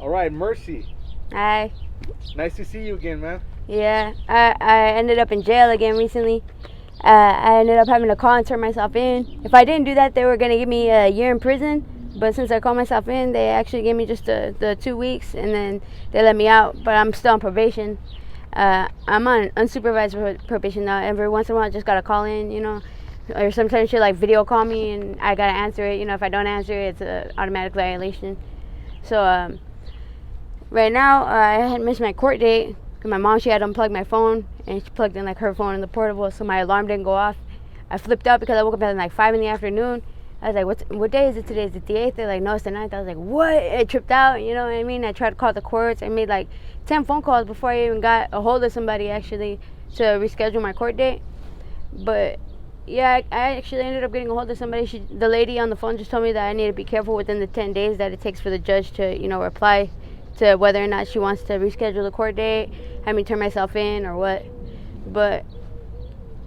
All right, Mercy. Hi. Nice to see you again, man. Yeah, I ended up in jail again recently. I ended up having to call and turn myself in. If I didn't do that, they were going to give me a year in prison. But since I called myself in, they actually gave me just the 2 weeks, and then they let me out. But I'm still on probation. I'm on unsupervised probation now. Every once in a while, I just got to call in, or sometimes she'll like video call me, and I got to answer it. If I don't answer it, it's an automatic violation. So right now, I had missed my court date. Cause my mom, she had unplugged my phone, and she plugged in like her phone in the portable, so my alarm didn't go off. I flipped out because I woke up at like 5 in the afternoon. I was like, what day is it today? Is it the 8th? They're like, no, it's the 9th. I was like, what? I tripped out, you know what I mean? I tried to call the courts. I made like 10 phone calls before I even got a hold of somebody actually to reschedule my court date. But yeah, I actually ended up getting a hold of somebody. The lady on the phone just told me that I need to be careful within the 10 days that it takes for the judge to, reply to whether or not she wants to reschedule the court date, have me turn myself in or what. But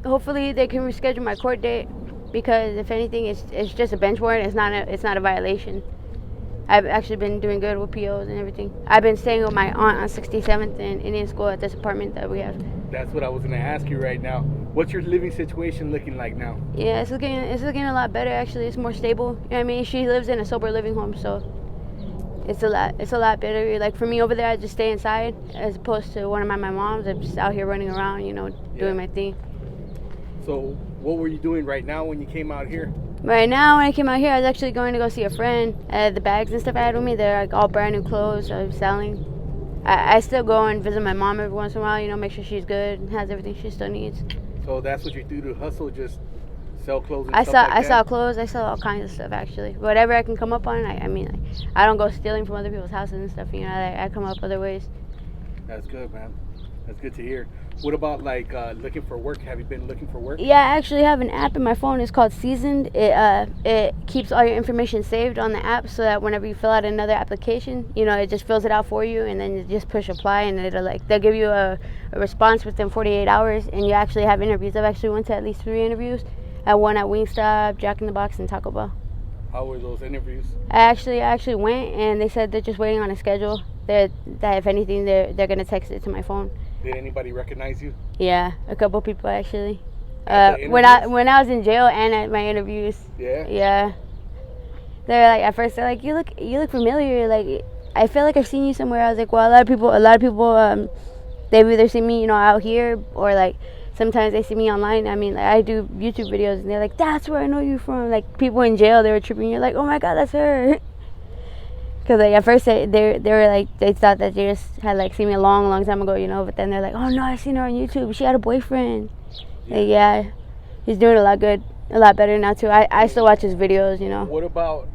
hopefully they can reschedule my court date, because if anything, it's just a bench warrant. It's not a violation. I've actually been doing good with POs and everything. I've been staying with my aunt on 67th and Indian School at this apartment that we have. That's what I was gonna ask you right now. What's your living situation looking like now? Yeah, it's looking a lot better actually. It's more stable. You know what I mean? She lives in a sober living home, so it's a lot better. Like for me over there, I just stay inside as opposed to one of my moms. I'm just out here running around, doing my thing. So what were you doing right now when you came out here? Right now, when I came out here, I was actually going to go see a friend. The bags and stuff I had with me, they're like all brand new clothes I'm selling. I still go and visit my mom every once in a while, make sure she's good and has everything she still needs. So that's what you do to hustle, just sell clothes and I stuff like that? I sell clothes, I sell all kinds of stuff actually. Whatever I can come up on, I don't go stealing from other people's houses and stuff, I come up other ways. That's good, man. That's good to hear. What about like looking for work? Have you been looking for work? Yeah, I actually have an app in my phone. It's called Seasoned. It keeps all your information saved on the app, so that whenever you fill out another application, it just fills it out for you, and then you just push apply, and they'll give you a response within 48 hours, and you actually have interviews. I've actually went to at least 3 interviews. I won at Wingstop, Jack in the Box, and Taco Bell. How were those interviews? I actually went, and they said they're just waiting on a schedule. That if anything, they're gonna text it to my phone. Did anybody recognize you? Yeah, a couple people actually. When I was in jail and at my interviews. Yeah. Yeah. They're like, at first they're like, you look familiar. Like, I feel like I've seen you somewhere. I was like, well, a lot of people, they've either seen me, out here, or like sometimes they see me online. Like, I do YouTube videos, and they're like, that's where I know you from. Like, people in jail, they were tripping. You're like, oh my God, that's her. Because like at first they were like, they thought that they just had like seen me a long time ago, but then they're like, oh no, I seen her on YouTube. She had a boyfriend. Like, yeah, he's doing a lot better now too. I still watch his videos. What about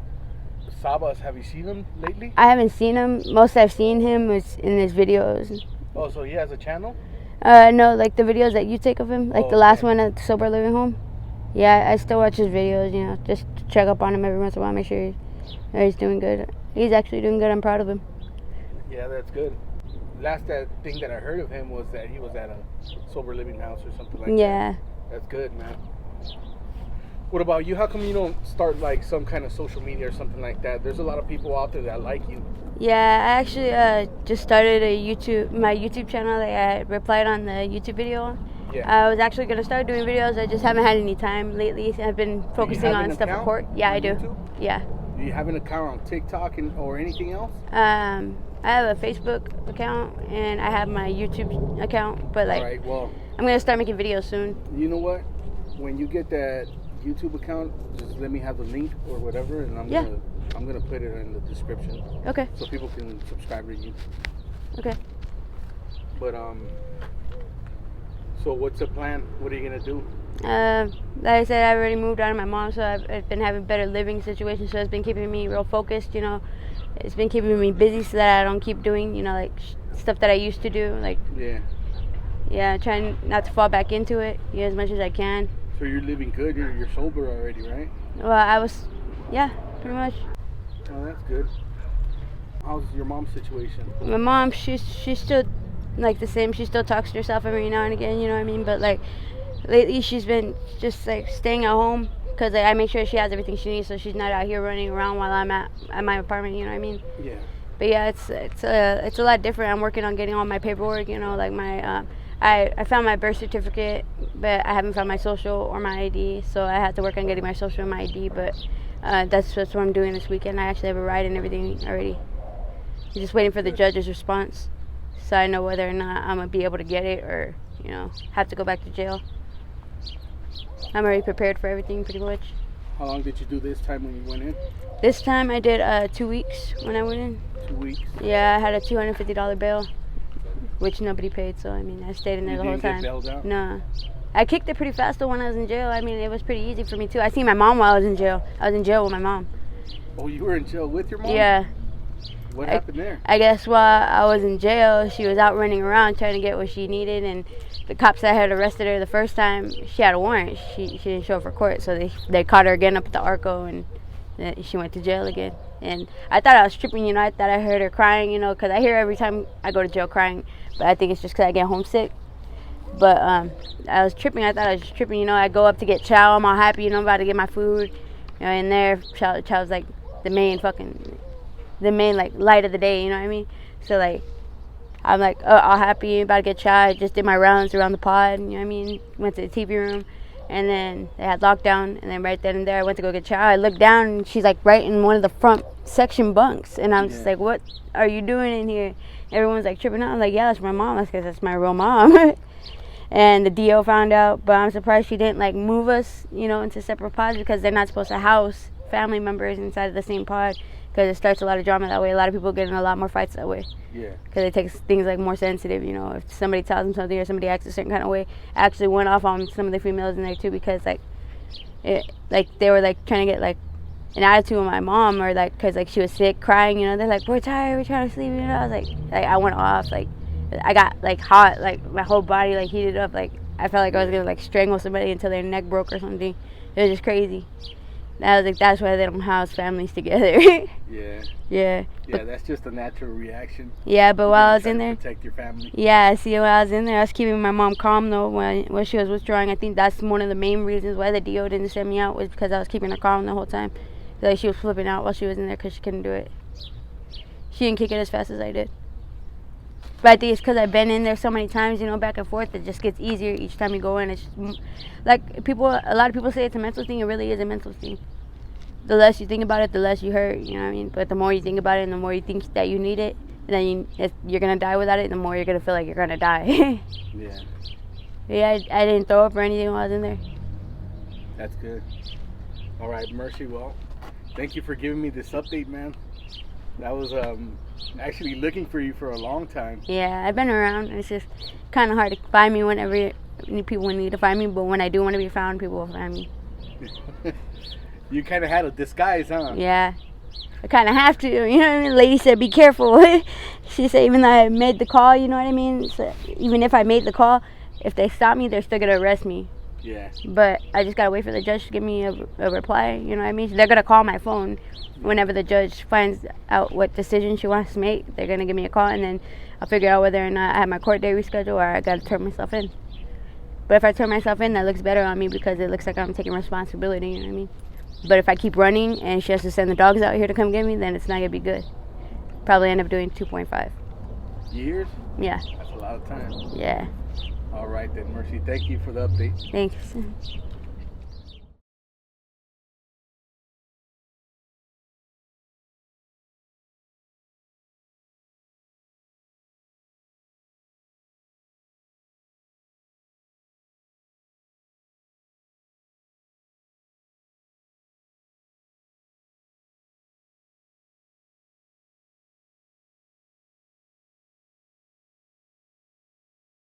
Sabas? Have you seen him lately? I haven't seen him. Most I've seen him was in his videos. Oh, so he has a channel? No, like the videos that you take of him, like the last one at the sober living home. Yeah, I still watch his videos. Just to check up on him every once in a while, make sure he's doing good. He's actually doing good. I'm proud of him. Yeah, that's good. Last thing that I heard of him was that he was at a sober living house or something like that. Yeah. That's good, man. What about you? How come you don't start like some kind of social media or something like that? There's a lot of people out there that like you. Yeah, I actually just started my YouTube channel. Like, I replied on the YouTube video. Yeah. I was actually gonna start doing videos. I just haven't had any time lately. I've been focusing on stuff for court. Yeah, I do. YouTube? Yeah. Do you have an account on TikTok or anything else? I have a Facebook account and I have my YouTube account, but like, all right, well, I'm gonna start making videos soon. You know what? When you get that YouTube account, just let me have the link or whatever, and I'm gonna put it in the description. Okay. So people can subscribe to you. Okay. But so what's the plan? What are you gonna do? Like I said, I already moved out of my mom, so I've been having better living situations. So it's been keeping me real focused. It's been keeping me busy so that I don't keep doing, like stuff that I used to do. Like, yeah, trying not to fall back into it as much as I can. So you're living good. You're sober already, right? Well, yeah, pretty much. Oh, that's good. How's your mom's situation? My mom, she's still like the same. She still talks to herself every now and again. You know what I mean? But like lately, she's been just like staying at home because I make sure she has everything she needs, so she's not out here running around while I'm at my apartment. You know what I mean? Yeah. But yeah, it's a lot different. I'm working on getting all my paperwork. You know, like my I found my birth certificate, but I haven't found my social or my ID. So I have to work on getting my social and my ID. But that's what I'm doing this weekend. I actually have a ride and everything already. I'm just waiting for the judge's response, so I know whether or not I'm gonna be able to get it or, you know, have to go back to jail. I'm already prepared for everything pretty much. How long did you do this time when you went in? This time I did 2 weeks when I went in. 2 weeks. Yeah, I had a $250 bail, which nobody paid. So I mean, I stayed in there the whole time. You didn't get bailed out? No, I kicked it pretty fast though when I was in jail. I mean, it was pretty easy for me too. I seen my mom while I was in jail. I was in jail with my mom. Oh, you were in jail with your mom? Yeah. What happened there? I guess while I was in jail, she was out running around trying to get what she needed, and the cops that had arrested her the first time, she had a warrant. She didn't show up for court, so they caught her again up at the Arco, and then she went to jail again. And I thought I was tripping, you know. I thought I heard her crying, you know, because I hear her every time I go to jail crying, but I think it's just because I get homesick. But I was tripping. I thought I was just tripping, you know. I go up to get chow. I'm all happy, you know, I'm about to get my food. You know, in there, chow's like the main like light of the day, you know what I mean? So like I'm like all happy, about to get chow. I just did my rounds around the pod, you know what I mean? Went to the TV room, and then they had lockdown, and then right then and there I went to go get chow. I looked down and she's like right in one of the front section bunks, and I'm just like, what are you doing in here? Everyone's like tripping out. I'm like, yeah, that's my mom. That's because that's my real mom. And the DO found out, but I'm surprised she didn't like move us, you know, into separate pods, because they're not supposed to house family members inside of the same pod, because it starts a lot of drama that way. A lot of people get in a lot more fights that way. Yeah. Because it takes things like more sensitive, you know. If somebody tells them something or somebody acts a certain kind of way, I actually went off on some of the females in there too, because like they were like trying to get like an attitude with my mom, or like because like she was sick, crying, you know. They're like, we're tired, we're trying to sleep, you know. I was like I went off, like I got like hot, like my whole body like heated up, like I felt like I was gonna like strangle somebody until their neck broke or something. It was just crazy. I was like, that's why they don't house families together. Yeah. Yeah. Yeah, that's just a natural reaction. Yeah, but while I was in there, protect your family. Yeah, see, while I was in there, I was keeping my mom calm though when she was withdrawing. I think that's one of the main reasons why the DO didn't send me out, was because I was keeping her calm the whole time. Like she was flipping out while she was in there because she couldn't do it. She didn't kick it as fast as I did. But I think it's because I've been in there so many times, you know, back and forth. It just gets easier each time you go in. It's just, like a lot of people say it's a mental thing. It really is a mental thing. The less you think about it, the less you hurt. You know what I mean? But the more you think about it, and the more you think that you need it, and then you're gonna die without it, the more you're gonna feel like you're gonna die. Yeah. Yeah, I didn't throw up or anything while I was in there. That's good. All right, Mercy. Well, thank you for giving me this update, man. That was actually looking for you for a long time. Yeah, I've been around. It's just kind of hard to find me whenever people need to find me, but when I do want to be found, people will find me. You kind of had a disguise, huh? Yeah, I kind of have to. You know what I mean? The lady said, be careful. She said, even though I made the call, you know what I mean? So even if I made the call, if they stop me, they're still going to arrest me. Yeah. But I just got to wait for the judge to give me a reply, you know what I mean? They're going to call my phone whenever the judge finds out what decision she wants to make. They're going to give me a call, and then I'll figure out whether or not I have my court day rescheduled or I got to turn myself in. But if I turn myself in, that looks better on me because it looks like I'm taking responsibility, you know what I mean? But if I keep running and she has to send the dogs out here to come get me, then it's not going to be good. Probably end up doing 2.5 years? Yeah. That's a lot of time. Yeah. All right then, Mercy. Thank you for the update. Thanks.